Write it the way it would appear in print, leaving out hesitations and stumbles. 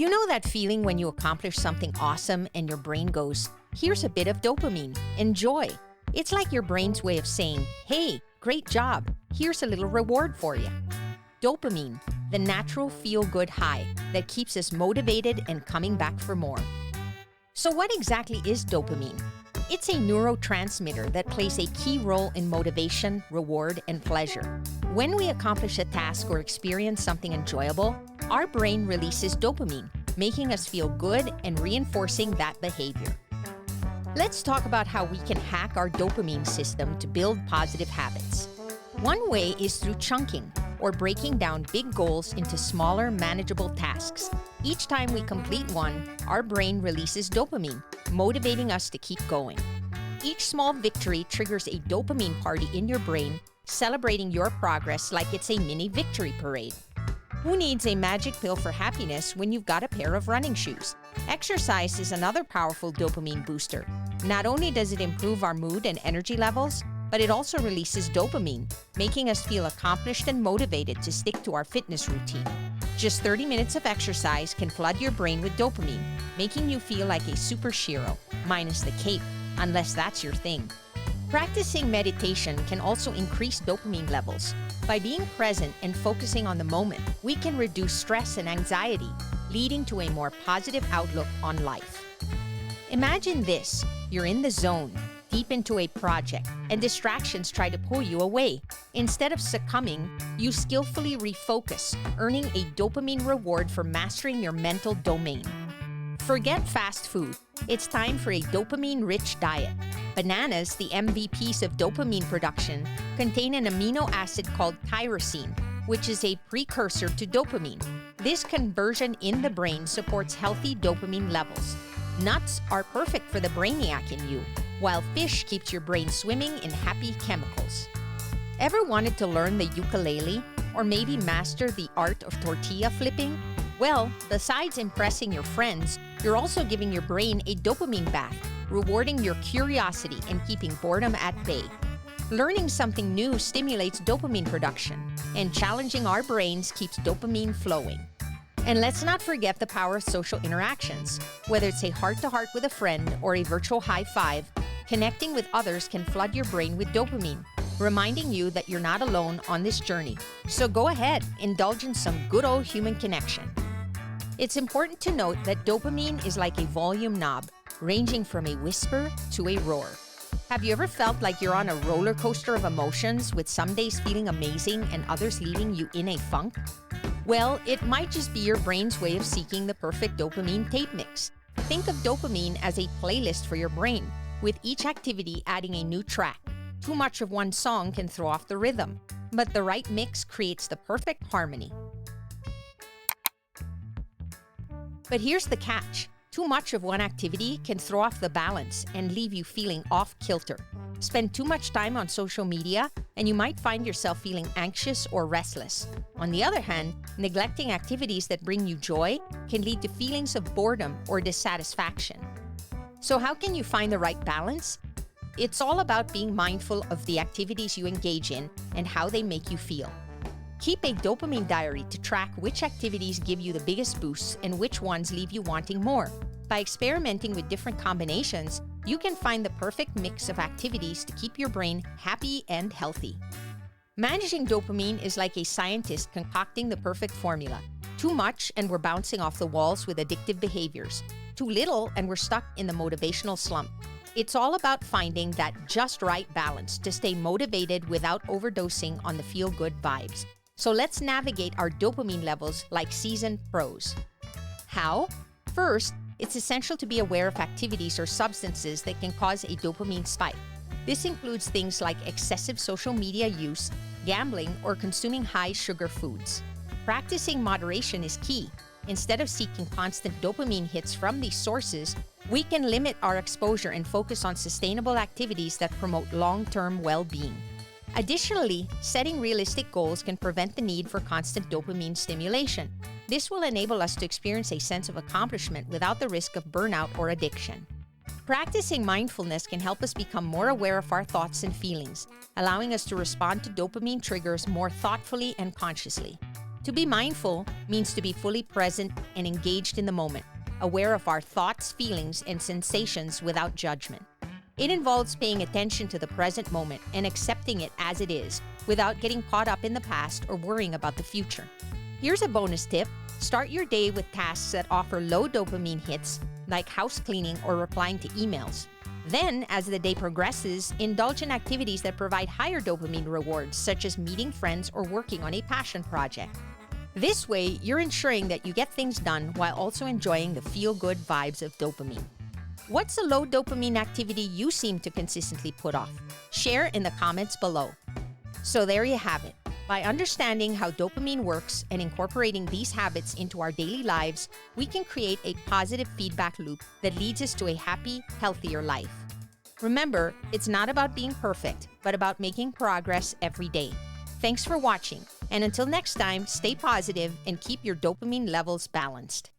You know that feeling when you accomplish something awesome and your brain goes, "Here's a bit of dopamine, enjoy." It's like your brain's way of saying, "Hey, great job, here's a little reward for you." Dopamine, the natural feel-good high that keeps us motivated and coming back for more. So what exactly is dopamine? It's a neurotransmitter that plays a key role in motivation, reward, and pleasure. When we accomplish a task or experience something enjoyable, our brain releases dopamine, making us feel good and reinforcing that behavior. Let's talk about how we can hack our dopamine system to build positive habits. One way is through chunking, or breaking down big goals into smaller, manageable tasks. Each time we complete one, our brain releases dopamine, motivating us to keep going. Each small victory triggers a dopamine party in your brain, celebrating your progress like it's a mini victory parade. Who needs a magic pill for happiness when you've got a pair of running shoes? Exercise is another powerful dopamine booster. Not only does it improve our mood and energy levels, but it also releases dopamine, making us feel accomplished and motivated to stick to our fitness routine. Just 30 minutes of exercise can flood your brain with dopamine, making you feel like a superhero, minus the cape, unless that's your thing. Practicing meditation can also increase dopamine levels. By being present and focusing on the moment, we can reduce stress and anxiety, leading to a more positive outlook on life. Imagine this: you're in the zone, deep into a project, and distractions try to pull you away. Instead of succumbing, you skillfully refocus, earning a dopamine reward for mastering your mental domain. Forget fast food. It's time for a dopamine-rich diet. Bananas, the MVPs of dopamine production, contain an amino acid called tyrosine, which is a precursor to dopamine. This conversion in the brain supports healthy dopamine levels. Nuts are perfect for the brainiac in you, while fish keeps your brain swimming in happy chemicals. Ever wanted to learn the ukulele, or maybe master the art of tortilla flipping? Well, besides impressing your friends, you're also giving your brain a dopamine bath, rewarding your curiosity and keeping boredom at bay. Learning something new stimulates dopamine production, and challenging our brains keeps dopamine flowing. And let's not forget the power of social interactions. Whether it's a heart-to-heart with a friend or a virtual high five, connecting with others can flood your brain with dopamine, reminding you that you're not alone on this journey. So go ahead, indulge in some good old human connection. It's important to note that dopamine is like a volume knob, ranging from a whisper to a roar. Have you ever felt like you're on a roller coaster of emotions, with some days feeling amazing and others leaving you in a funk? Well, it might just be your brain's way of seeking the perfect dopamine tape mix. Think of dopamine as a playlist for your brain, with each activity adding a new track. Too much of one song can throw off the rhythm, but the right mix creates the perfect harmony. But here's the catch. Too much of one activity can throw off the balance and leave you feeling off kilter. Spend too much time on social media, and you might find yourself feeling anxious or restless. On the other hand, neglecting activities that bring you joy can lead to feelings of boredom or dissatisfaction. So how can you find the right balance? It's all about being mindful of the activities you engage in and how they make you feel. Keep a dopamine diary to track which activities give you the biggest boosts and which ones leave you wanting more. By experimenting with different combinations, you can find the perfect mix of activities to keep your brain happy and healthy. Managing dopamine is like a scientist concocting the perfect formula. Too much and we're bouncing off the walls with addictive behaviors. Too little and we're stuck in the motivational slump. It's all about finding that just right balance to stay motivated without overdosing on the feel-good vibes. So let's navigate our dopamine levels like seasoned pros. How? First, it's essential to be aware of activities or substances that can cause a dopamine spike. This includes things like excessive social media use, gambling, or consuming high-sugar foods. Practicing moderation is key. Instead of seeking constant dopamine hits from these sources, we can limit our exposure and focus on sustainable activities that promote long-term well-being. Additionally, setting realistic goals can prevent the need for constant dopamine stimulation. This will enable us to experience a sense of accomplishment without the risk of burnout or addiction. Practicing mindfulness can help us become more aware of our thoughts and feelings, allowing us to respond to dopamine triggers more thoughtfully and consciously. To be mindful means to be fully present and engaged in the moment, aware of our thoughts, feelings, and sensations without judgment. It involves paying attention to the present moment and accepting it as it is without getting caught up in the past or worrying about the future. Here's a bonus tip. Start your day with tasks that offer low dopamine hits, like house cleaning or replying to emails. Then, as the day progresses, indulge in activities that provide higher dopamine rewards, such as meeting friends or working on a passion project. This way, you're ensuring that you get things done while also enjoying the feel-good vibes of dopamine. What's a low dopamine activity you seem to consistently put off? Share in the comments below. So there you have it. By understanding how dopamine works and incorporating these habits into our daily lives, we can create a positive feedback loop that leads us to a happy, healthier life. Remember, it's not about being perfect, but about making progress every day. Thanks for watching, and until next time, stay positive and keep your dopamine levels balanced.